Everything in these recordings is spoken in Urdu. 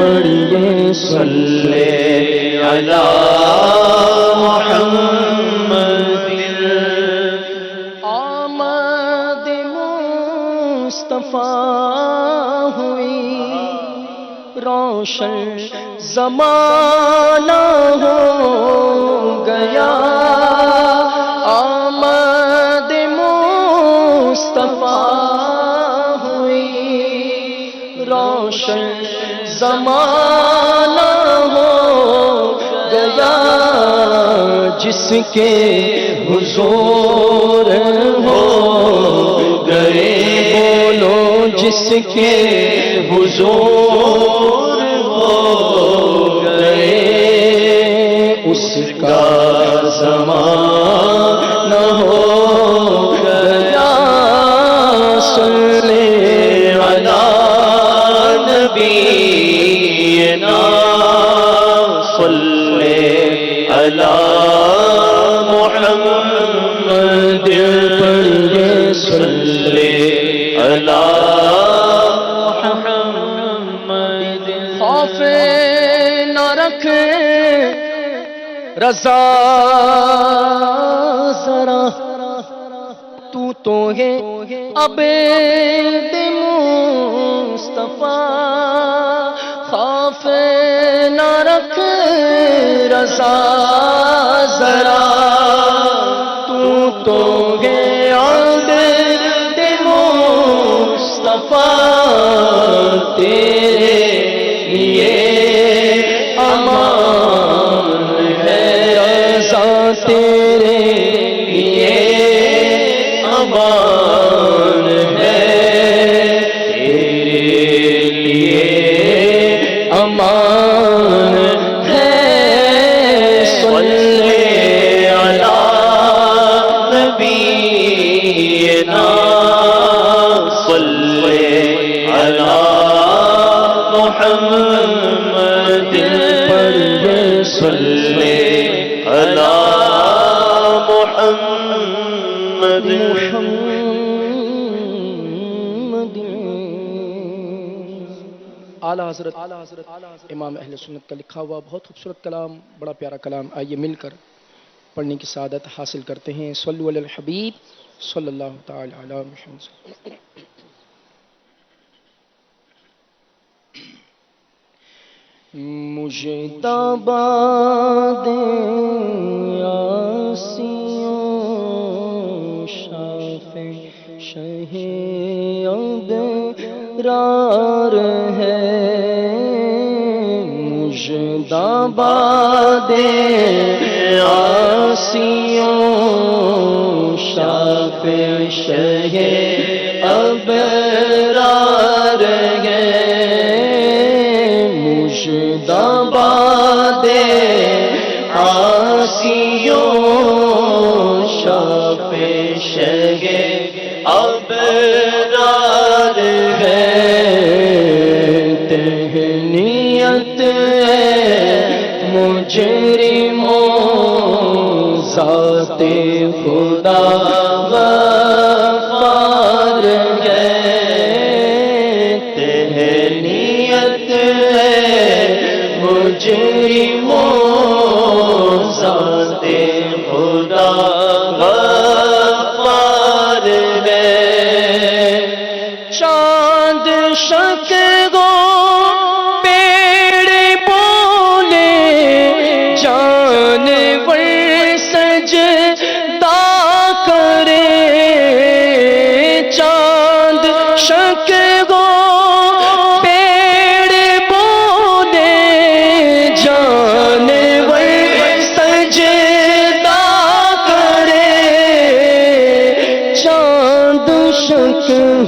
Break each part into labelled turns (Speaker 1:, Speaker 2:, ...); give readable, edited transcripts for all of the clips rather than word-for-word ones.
Speaker 1: پڑھیے صلی علی محمد آمد مصطفیٰ ہوئی روشن زمانہ ہو گیا آمد مصطفیٰ ہوئی روشن زمانہ ہو گیا جس کے حضور ہو گئے بولو جس کے حضور ہو گئے اس کا زمانہ ہو گیا صلی علی نبینا صلی علی محمد پڑھیے صلی علی محمد خوف نہ رکھ رضا ذرا تو ہے عبد مصطفیٰ خوف نہ رکھ رضا ذرا تو ہے عبد مصطفیٰ تیرے لیے امان ہے رضا تیرے لیے امان ہے تیرے لیے امان ہے صلی علی نبینا صلی علی محمد پڑھیے صلی علی محمد اعلیٰ حضرت امام اہل سنت کا لکھا ہوا بہت خوبصورت کلام بڑا پیارا کلام آئیے مل کر پڑھنے کی سعادت حاصل کرتے ہیں صلو علی الحبیب صلی اللہ تعالی علی محمد مجتبیٰ یاسین شافع شہ ابرار ہے مجتبیٰ یاسین شافع شہ ابرار ہے مجتبیٰ آسیوں شافع شہ ابرار ہے تہنیت مجرموں ذات خدا غفار ہے تہنیت مجرموں ذات خدا غفار ہے چاند شک گو پیڑ بولے جانور سجدہ کرے چاند شک گو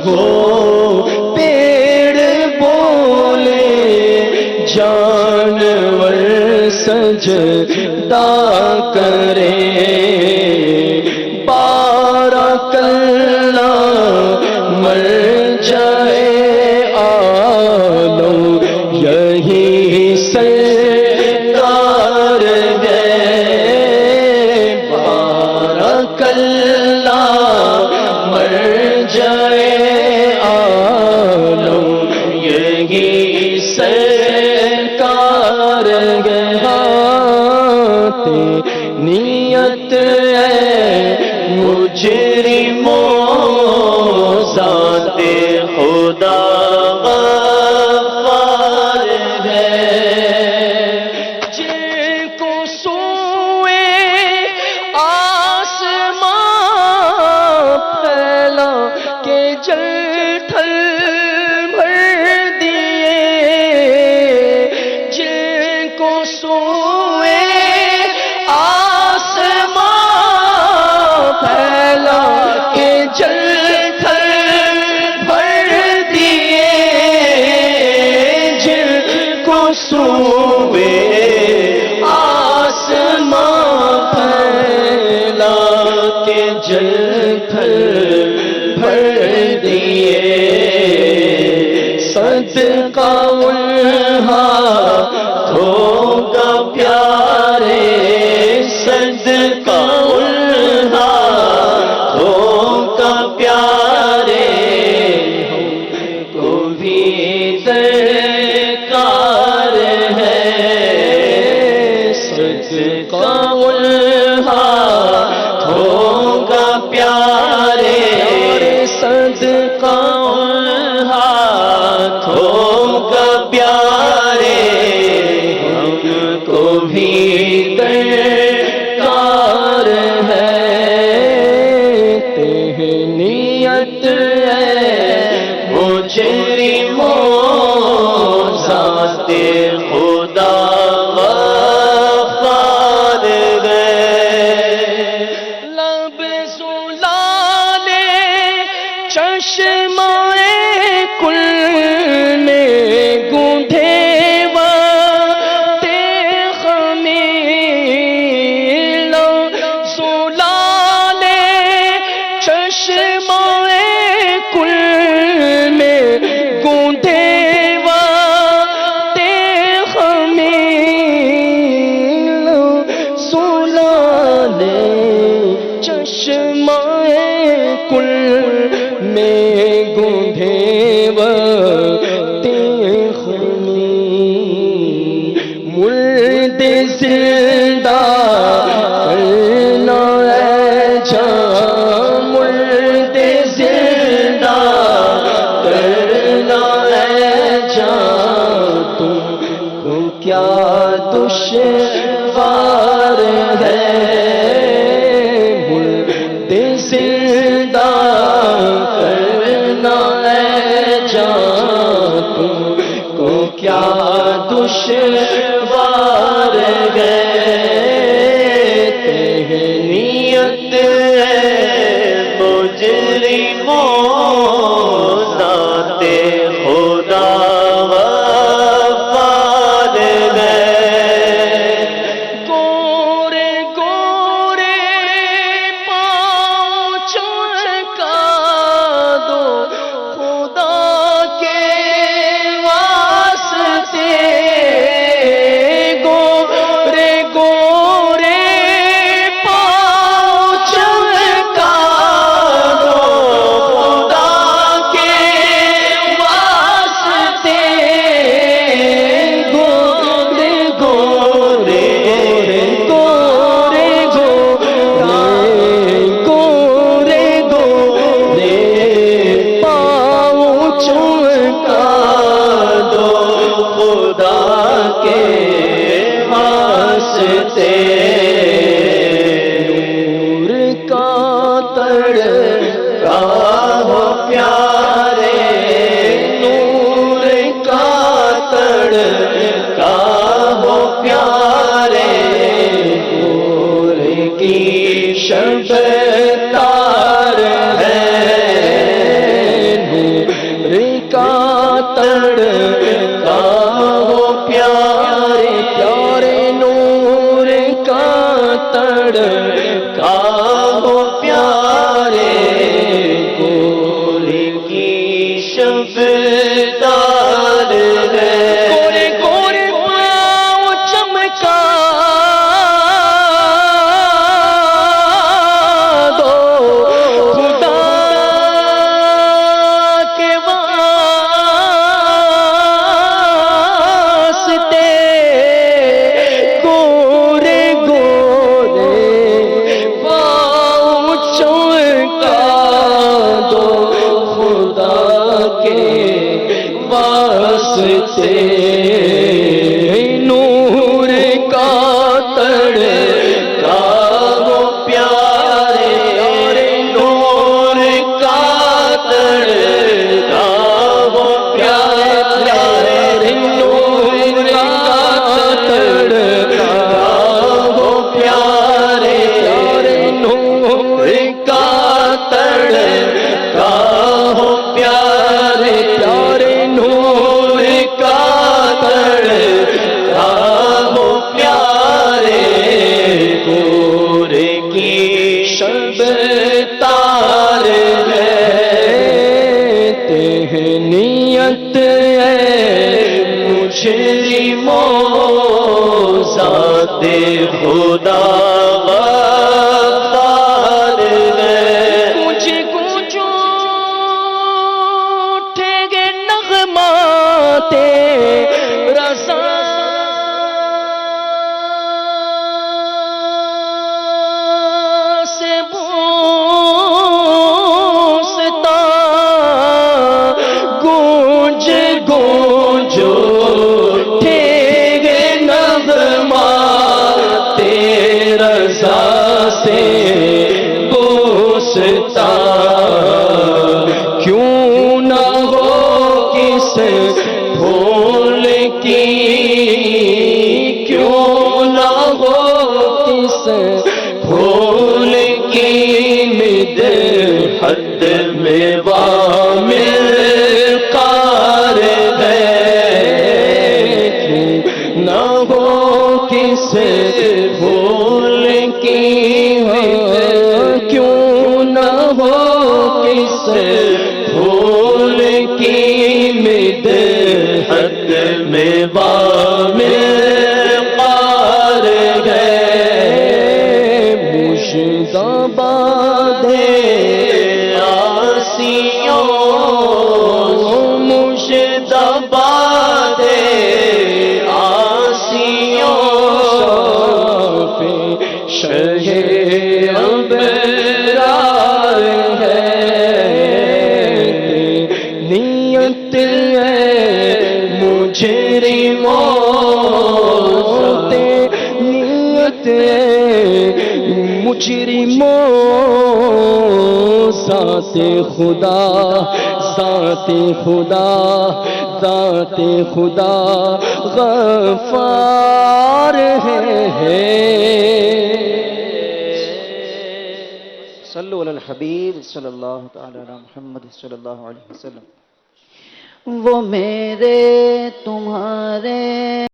Speaker 1: ہو پیڑ بولے جانور سجدہ کرے بارک اللہ مر جائے عالم یہی سرکار ہے بارک اللہ مر جائے عالم یہی سے
Speaker 2: سوے آسمان پھیلا کے جل بھر دیے صدقہ ان ہاتھوں کا پیارے صدقہ ان ہاتھوں کا پیارے ہم کو بھی درکار ہے صدقہ ان ہاتھوں کا پیارے صدقہ ان ہاتھوں کا پیارے ہم کو بھی درکار ہے تہنیت ہے مجرموں ذات خدا غفار گئے
Speaker 1: لب سلانے چشمائے کل میں گونڈے
Speaker 2: دشوار ہے مرد زندہ کرنا ہے جان تم کو کیا دشوار ہے تہنیت ہے مجرموں ذات خدا نور کا تڑکا ہو پیارے نور کا تڑکا ہو پیارے نور کی شب تار ہے نور کا تڑکا ہو پیارے پیارے نور کا تڑکا ہو پیارے گور کی شب دار ہے گورے گورے پاؤں چمکا دو خدا کے واسطے گورے گورے مجرم ذات خدا غفار ہے
Speaker 1: کچھ کچھ اٹھے گے نغمات رضا سے بوستا گونج گونج اٹھے گے نغمات رضا سے بوستا کیوں نہ ہو کس پھول کی کیوں نہ ہو کس پھول کی مدحت میں وامل قار ہے کیوں نہ ہو کس پھول کی کیوں نہ ہو کس پھول کی مدحت میں وامل قار ہے مشتبہ
Speaker 2: آسیوں مشتبہ آسیوں
Speaker 1: شہ ابرار ہے نیت ہے مجرموں نیت ہے مجرموں ذات خدا ذات خدا ذات خدا غفار ہے
Speaker 3: صلو علی الحبیب صلی اللہ تعالی علی محمد صلی اللہ علیہ وسلم. وہ میرے تمہارے